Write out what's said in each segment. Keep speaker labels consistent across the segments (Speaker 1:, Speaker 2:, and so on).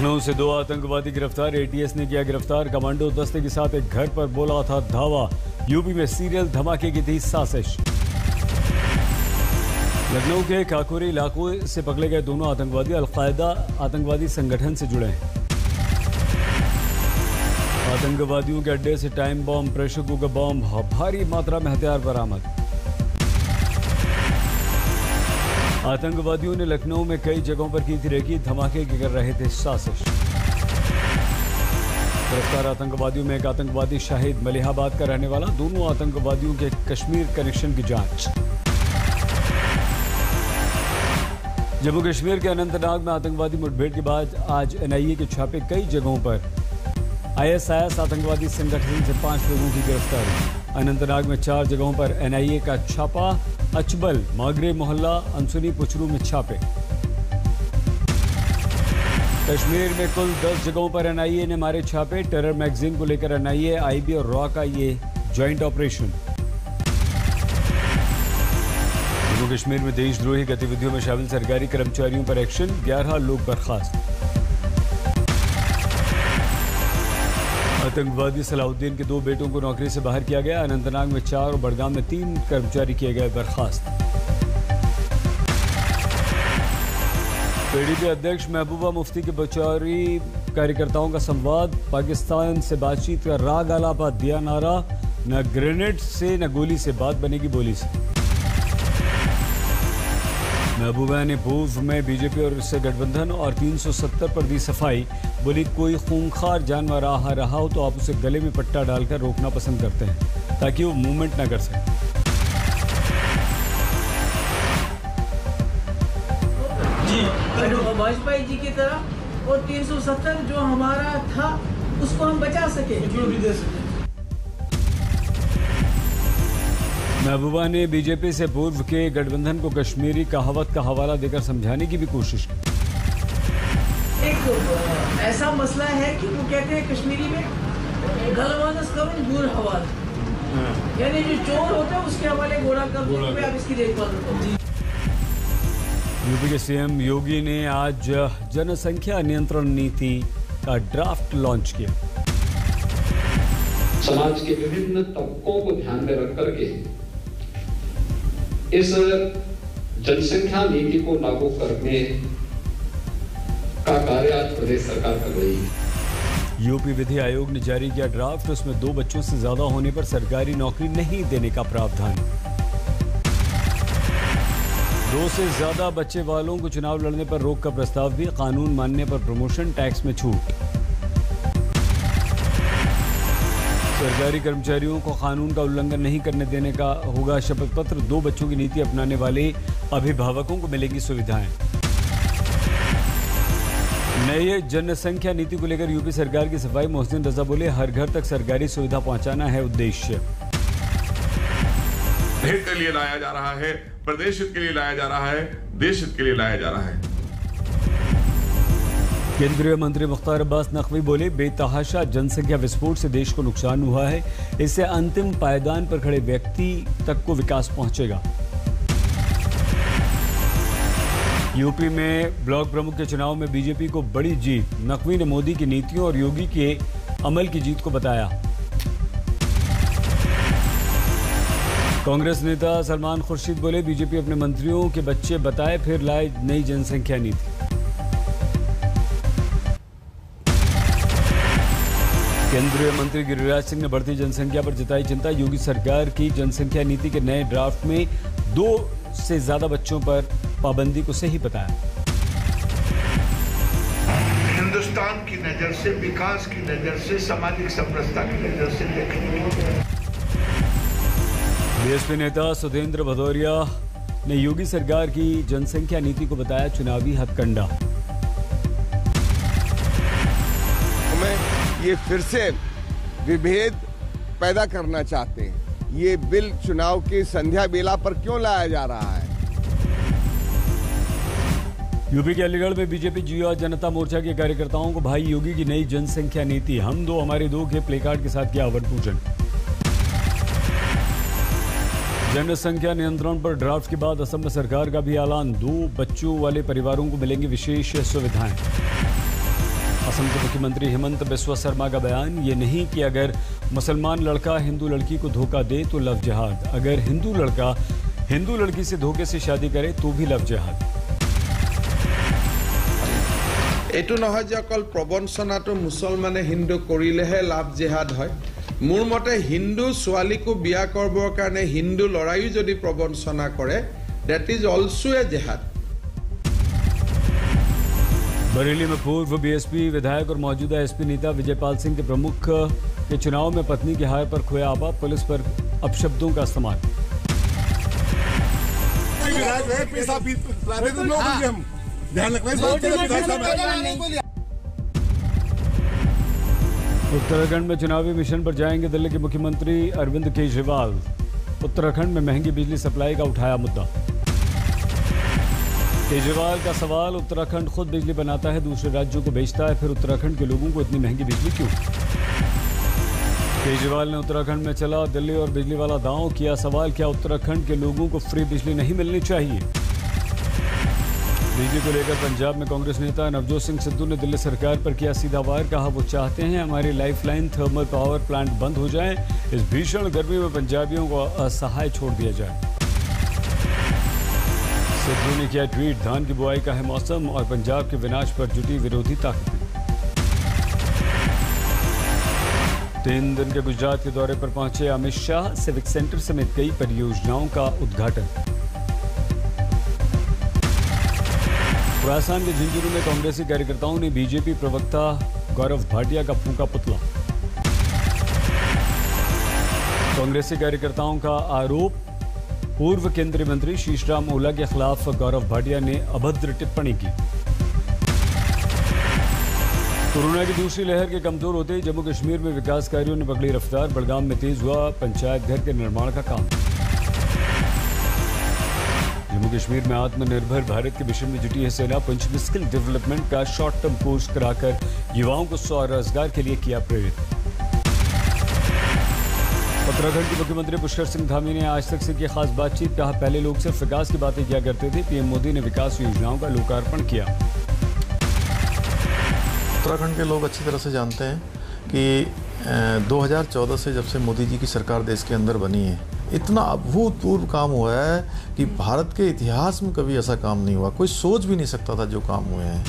Speaker 1: लखनऊ से 2 आतंकवादी गिरफ्तार। एटीएस ने किया गिरफ्तार। कमांडो दस्ते के साथ एक घर पर बोला था धावा। यूपी में सीरियल धमाके की थी साजिश। लखनऊ के काकोरी इलाकों से पकड़े गए दोनों आतंकवादी अल-कायदा आतंकवादी संगठन से जुड़े हैं। आतंकवादियों के अड्डे से time bomb, pressure cooker bomb, भारी मात्रा में हथियार बरामद। आतंकवादियों ने लखनऊ में कई जगहों पर की थी रेकी। धमाके कर रहे थे साजिश। गिरफ्तार आतंकवादियों में एक आतंकवादी शाहिद मलिहाबाद का रहने वाला। दोनों आतंकवादियों के कश्मीर कनेक्शन की जांच। जम्मू कश्मीर के अनंतनाग में आतंकवादी मुठभेड़ के बाद आज एनआईए के छापे। कई जगहों पर आईएसआईएस आतंकवादी संगठन से 5 लोगों की गिरफ्तारी। अनंतनाग में 4 जगहों पर एनआईए का छापा। अचबल, मागरे मोहल्ला, अंसुनी, पुचरू में छापे। कश्मीर में कुल 10 जगहों पर एनआईए ने मारे छापे। टेरर मैगजीन को लेकर एनआईए, आईबी और रॉ का ये ज्वाइंट ऑपरेशन। जम्मू कश्मीर में देशद्रोही गतिविधियों में शामिल सरकारी कर्मचारियों पर एक्शन। 11 लोग बर्खास्त। आतंकवादी सलाउद्दीन के 2 बेटों को नौकरी से बाहर किया गया। अनंतनाग में 4 और बड़गाम में 3 कर्मचारी किए गए बर्खास्त। पीडीपी अध्यक्ष महबूबा मुफ्ती के बचौरी कार्यकर्ताओं का संवाद। पाकिस्तान से बातचीत का राग आलापा दिया नारा। न ग्रेनेड से न गोली से बात बनेगी बोली से। महबूबा ने पूर्व में बीजेपी और इससे गठबंधन और 370 पर दी सफाई। बोली कोई खूंखार जानवर रहा हो तो आप उसे गले में पट्टा डालकर रोकना पसंद करते हैं ताकि वो मूवमेंट ना कर सके।
Speaker 2: जी वाजपेयी जी की तरह और 370 जो हमारा था उसको हम बचा सके, भी दे सके।
Speaker 1: महबूबा ने बीजेपी से पूर्व के गठबंधन को कश्मीरी कहावत का हवाला देकर समझाने की भी कोशिश की।
Speaker 2: एक ऐसा मसला है कि वो कहते हैं कश्मीरी में गलवानस करूं दूर हवाले, यानी जो चोर होता है उसके हवाले गोला कर दो, आप इसकी देखभाल करो।
Speaker 1: यूपी के सीएम योगी ने आज जनसंख्या नियंत्रण नीति का ड्राफ्ट लॉन्च किया।
Speaker 3: समाज के विभिन्न तबकों को ध्यान में रख करके इस जनसंख्या नीति को लागू करने का कार्य आज प्रदेश सरकार कर रही है।
Speaker 1: यूपी विधि आयोग ने जारी किया ड्राफ्ट। उसमें 2 बच्चों से ज्यादा होने पर सरकारी नौकरी नहीं देने का प्रावधान। 2 से ज्यादा बच्चे वालों को चुनाव लड़ने पर रोक का प्रस्ताव भी। कानून मानने पर प्रमोशन, टैक्स में छूट। सरकारी कर्मचारियों को कानून का उल्लंघन नहीं करने देने का होगा शपथ पत्र। 2 बच्चों की नीति अपनाने वाले अभिभावकों को मिलेगी सुविधाएं। नई जनसंख्या नीति को लेकर यूपी सरकार की सफाई। मोहसिन रजा बोले हर घर तक सरकारी सुविधा पहुंचाना है उद्देश्य।
Speaker 4: हित के लिए लाया जा रहा है, प्रदेश हित के लिए लाया जा रहा है, देश हित के लिए लाया जा रहा है।
Speaker 1: केंद्रीय मंत्री मुख्तार अब्बास नकवी बोले बेतहाशा जनसंख्या विस्फोट से देश को नुकसान हुआ है। इससे अंतिम पायदान पर खड़े व्यक्ति तक को विकास पहुंचेगा। यूपी में ब्लॉक प्रमुख के चुनाव में बीजेपी को बड़ी जीत। नकवी ने मोदी की नीतियों और योगी के अमल की जीत को बताया। कांग्रेस नेता सलमान खुर्शीद बोले बीजेपी अपने मंत्रियों के बच्चे बताए फिर लाए नई जनसंख्या नीति। केंद्रीय मंत्री गिरिराज सिंह ने बढ़ती जनसंख्या पर जताई चिंता। योगी सरकार की जनसंख्या नीति के नए ड्राफ्ट में 2 से ज्यादा बच्चों पर पाबंदी को सही बताया।
Speaker 5: हिंदुस्तान की नजर से, विकास की नजर से, सामाजिक समरसता की नजर से देखने।
Speaker 1: बीएसपी नेता सुधींद्र भदौरिया ने योगी सरकार की जनसंख्या नीति को बताया चुनावी हथकंडा।
Speaker 6: ये फिर से विभेद पैदा करना चाहते हैं। ये बिल चुनाव की संध्या बेला पर क्यों लाया जा रहा है?
Speaker 1: यूपी के अलीगढ़ में बीजेपी जियो जनता मोर्चा के कार्यकर्ताओं को भाई योगी की नई जनसंख्या नीति हम दो हमारे दो के प्लेकार्ड के साथ किया अवध पूजन। जनसंख्या नियंत्रण पर ड्राफ्ट के बाद असम में सरकार का भी ऐलान। 2 बच्चों वाले परिवारों को मिलेंगी विशेष सुविधाएं। असम के मुख्यमंत्री हेमंत बिस्वा शर्मा का बयान, ये नहीं कि अगर मुसलमान लड़का हिंदू लड़की को धोखा दे तो लव जिहाद, अगर हिंदू लड़का हिंदू लड़की से धोखे से शादी करे तो भी लव जिहाद।
Speaker 7: एटू নহয় যে অকল প্ৰবঞ্চনাটো মুছলমানে হিন্দু কৰিলেহে লাভ জিহাদ হয়। মোৰ মতে হিন্দু ছোৱালীকো বিয়া কৰিবৰ কাৰণে হিন্দু লৰাইও যদি প্ৰবঞ্চনা কৰে, দ্যাট ইজ অলসো এ জিহাদ।
Speaker 1: बरेली में पूर्व बीएसपी विधायक और मौजूदा एसपी नेता विजयपाल सिंह के प्रमुख के चुनाव में पत्नी की हार पर खोया आबा, पुलिस पर अपशब्दों का इस्तेमाल। उत्तराखंड में चुनावी मिशन पर जाएंगे दिल्ली के मुख्यमंत्री अरविंद केजरीवाल। उत्तराखंड में महंगी बिजली सप्लाई का उठाया मुद्दा। केजरीवाल का सवाल, उत्तराखंड खुद बिजली बनाता है, दूसरे राज्यों को बेचता है, फिर उत्तराखंड के लोगों को इतनी महंगी बिजली क्यों? केजरीवाल ने उत्तराखंड में चला दिल्ली और बिजली वाला दांव, किया सवाल, क्या उत्तराखंड के लोगों को फ्री बिजली नहीं मिलनी चाहिए? बिजली को लेकर पंजाब में कांग्रेस नेता नवजोत सिंह सिद्धू ने दिल्ली सरकार पर किया सीधा वार, कहा वो चाहते हैं हमारी लाइफलाइन थर्मल पावर प्लांट बंद हो जाए, इस भीषण गर्मी में पंजाबियों को असहाय छोड़ दिया जाए। सिद्धू ने किया ट्वीट, धान की बुआई का है मौसम और पंजाब के विनाश पर जुटी विरोधी ताकतें। 3 दिन के गुजरात के दौरे पर पहुंचे अमित शाह, सिविक सेंटर समेत कई परियोजनाओं का उद्घाटन। राजस्थान के झुंझुनू में कांग्रेसी कार्यकर्ताओं ने बीजेपी प्रवक्ता गौरव भाटिया का फूंका पुतला। कांग्रेसी कार्यकर्ताओं का आरोप, पूर्व केंद्रीय मंत्री शीशराम ओला के खिलाफ गौरव भाटिया ने अभद्र टिप्पणी की। कोरोना की दूसरी लहर के कमजोर होते ही जम्मू कश्मीर में विकास कार्यों ने पकड़ी रफ्तार, बड़गाम में तेज हुआ पंचायत घर के निर्माण का काम। जम्मू कश्मीर में आत्मनिर्भर भारत के मिशन में जुटी है सेना, पुंछ में स्किल डेवलपमेंट का शॉर्ट टर्म कोर्स कराकर युवाओं को स्वरोजगार के लिए किया प्रेरित। उत्तराखंड के मुख्यमंत्री पुष्कर सिंह धामी ने आज तक से की खास बातचीत, कहा पहले लोग सिर्फ विकास की बातें किया करते थे, पीएम मोदी ने विकास योजनाओं का लोकार्पण किया।
Speaker 8: उत्तराखंड के लोग अच्छी तरह से जानते हैं कि 2014 से जब से मोदी जी की सरकार देश के अंदर बनी है, इतना अभूतपूर्व काम हुआ है कि भारत के इतिहास में कभी ऐसा काम नहीं हुआ, कोई सोच भी नहीं सकता था जो काम हुए हैं।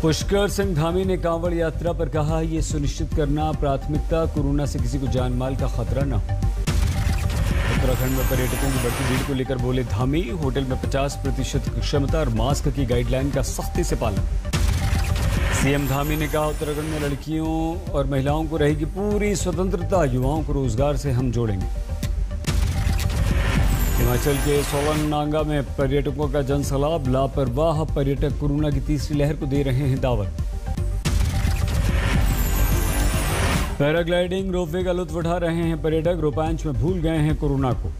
Speaker 1: पुष्कर सिंह धामी ने कांवड़ यात्रा पर कहा, ये सुनिश्चित करना प्राथमिकता, कोरोना से किसी को जान माल का खतरा न हो। उत्तराखंड में पर्यटकों की बढ़ती भीड़ को लेकर बोले धामी, होटल में 50% क्षमता और मास्क की गाइडलाइन का सख्ती से पालन। सीएम धामी ने कहा, उत्तराखंड में लड़कियों और महिलाओं को रहेगी पूरी स्वतंत्रता, युवाओं को रोजगार से हम जोड़ेंगे। हिमाचल के सोलंगनांगा में पर्यटकों का जनसैलाब, लापरवाह पर्यटक कोरोना की तीसरी लहर को दे रहे हैं दावत। पैराग्लाइडिंग, रोपवे का लुत्फ उठा रहे हैं पर्यटक, रोपांच में भूल गए हैं कोरोना को।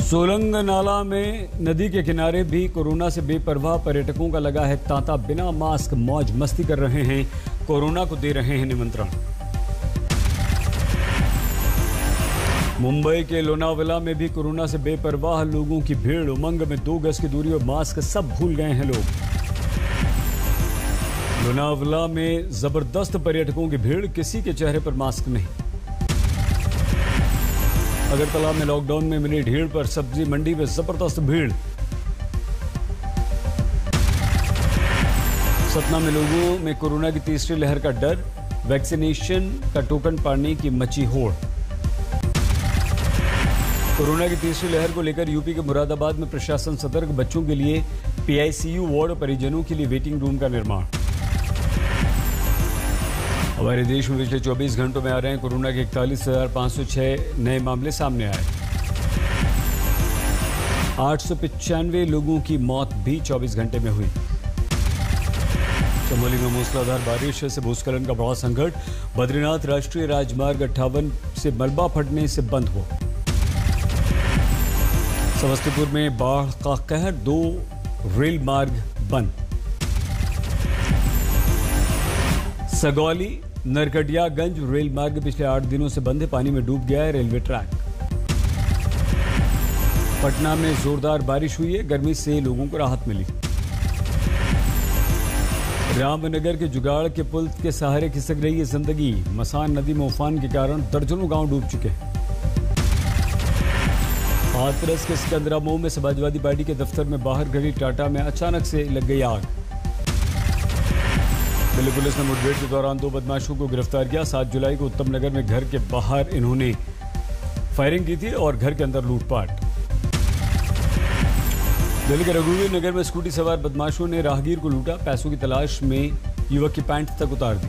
Speaker 1: सोलंग नाला में नदी के किनारे भी कोरोना से बेपरवाह पर्यटकों का लगा है तांता, बिना मास्क मौज मस्ती कर रहे हैं, कोरोना को दे रहे हैं निमंत्रण। मुंबई के लोनावला में भी कोरोना से बेपरवाह लोगों की भीड़, उमंग में 2 गज की दूरी और मास्क सब भूल गए हैं लोग। लोनावला में जबरदस्त पर्यटकों की भीड़, किसी के चेहरे पर मास्क नहीं। अगरतला में लॉकडाउन में मिली ढील पर सब्जी मंडी में जबरदस्त भीड़। सतना में लोगों में कोरोना की तीसरी लहर का डर, वैक्सीनेशन का टोकन पाने की मची होड़। कोरोना की तीसरी लहर को लेकर यूपी के मुरादाबाद में प्रशासन सतर्क, बच्चों के लिए पीआईसीयू वार्ड, परिजनों के लिए वेटिंग रूम का निर्माण। हमारे देश में पिछले 24 घंटों में आ रहे हैं कोरोना के 41,506 नए मामले सामने आए। 895 लोगों की मौत भी 24 घंटे में हुई। चमोली में मूसलाधार बारिश से भूस्खलन का बड़ा संकट, बद्रीनाथ राष्ट्रीय राजमार्ग 58 से मलबा फटने से बंद हुआ। समस्तीपुर में बाढ़ का कहर, 2 रेल मार्ग बंद। सगौली नरकटियागंज रेल मार्ग पिछले 8 दिनों से बंद है, पानी में डूब गया है रेलवे ट्रैक। पटना में जोरदार बारिश हुई है, गर्मी से लोगों को राहत मिली। रामनगर के जुगाड़ के पुल के सहारे खिसक रही है जिंदगी। मसान नदी में उफान के कारण दर्जनों गांव डूब चुके हैं। हाथरस के सिकंदराबाद में समाजवादी पार्टी के दफ्तर में बाहर खड़ी टाटा में अचानक से लग गई आग। दिल्ली पुलिस ने मुठभेड़ के दौरान 2 बदमाशों को गिरफ्तार किया। 7 जुलाई को उत्तम नगर में घर के बाहर इन्होंने फायरिंग की थी और घर के अंदर लूटपाट। दिल्ली के रघुवीर नगर में स्कूटी सवार बदमाशों ने राहगीर को लूटा। पैसों की तलाश में युवक की पैंट तक उतार दी।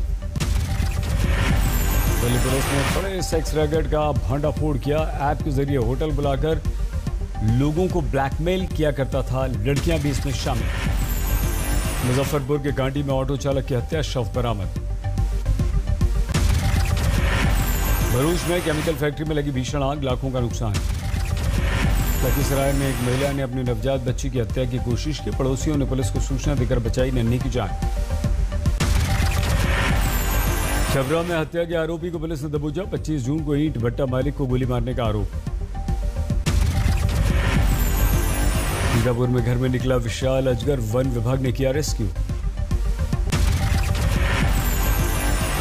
Speaker 1: दिल्ली पुलिस ने बड़े सेक्स रैकेट का भंडाफोड़ किया। ऐप के जरिए होटल बुलाकर लोगों को ब्लैकमेल किया करता था, लड़कियां भी इसमें शामिल। मुजफ्फरपुर के गांडी में ऑटो चालक की हत्या, शव बरामद। भरूच में केमिकल फैक्ट्री में लगी भीषण आग, लाखों का नुकसान। लखीसराय में एक महिला ने अपनी नवजात बच्ची की हत्या की कोशिश की। पड़ोसियों ने पुलिस को सूचना देकर बचाई नन्ही की जान। छबरा में हत्या के आरोपी को पुलिस ने दबोचा। 25 जून को ईंट भट्टा मालिक को गोली मारने का आरोप। सीतापुर में घर में निकला विशाल अजगर, वन विभाग ने किया रेस्क्यू।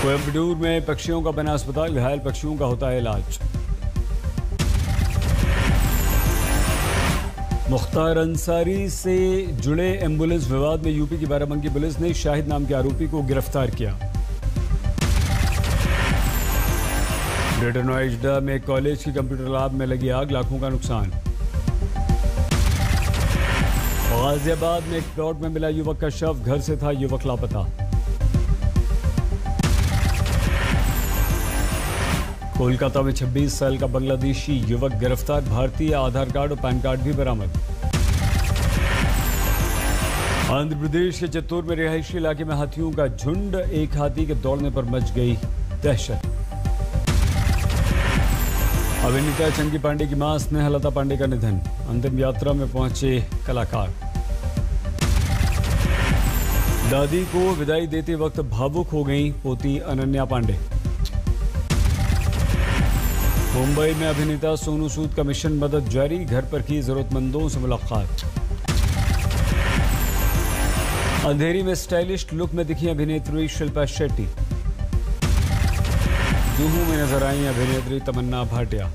Speaker 1: कोयम्बटूर में पक्षियों का बना अस्पताल, घायल पक्षियों का होता है इलाज। मुख्तार अंसारी से जुड़े एम्बुलेंस विवाद में यूपी की बाराबंकी पुलिस ने शाहिद नाम के आरोपी को गिरफ्तार किया। ग्रेटर नोएडा में कॉलेज की कंप्यूटर लैब में लगी आग, लाखों का नुकसान। गाजियाबाद में एक प्लॉट में मिला युवक का शव, घर से था युवक लापता। कोलकाता में 26 साल का बांग्लादेशी युवक गिरफ्तार, भारतीय आधार कार्ड और पैन कार्ड भी बरामद। आंध्र प्रदेश के चित्तूर में रिहायशी इलाके में हाथियों का झुंड, एक हाथी के दौड़ने पर मच गई दहशत। अभिनेता चंकी पांडे की मां स्नेहलता पांडे का निधन, अंतिम यात्रा में पहुंचे कलाकार। दादी को विदाई देते वक्त भावुक हो गई पोती अनन्या पांडे। मुंबई में अभिनेता सोनू सूद का मिशन मदद जारी, घर पर की जरूरतमंदों से मुलाकात। अंधेरी में स्टाइलिश लुक में दिखी अभिनेत्री शिल्पा शेट्टी। जुहू में नजर आई अभिनेत्री तमन्ना भाटिया।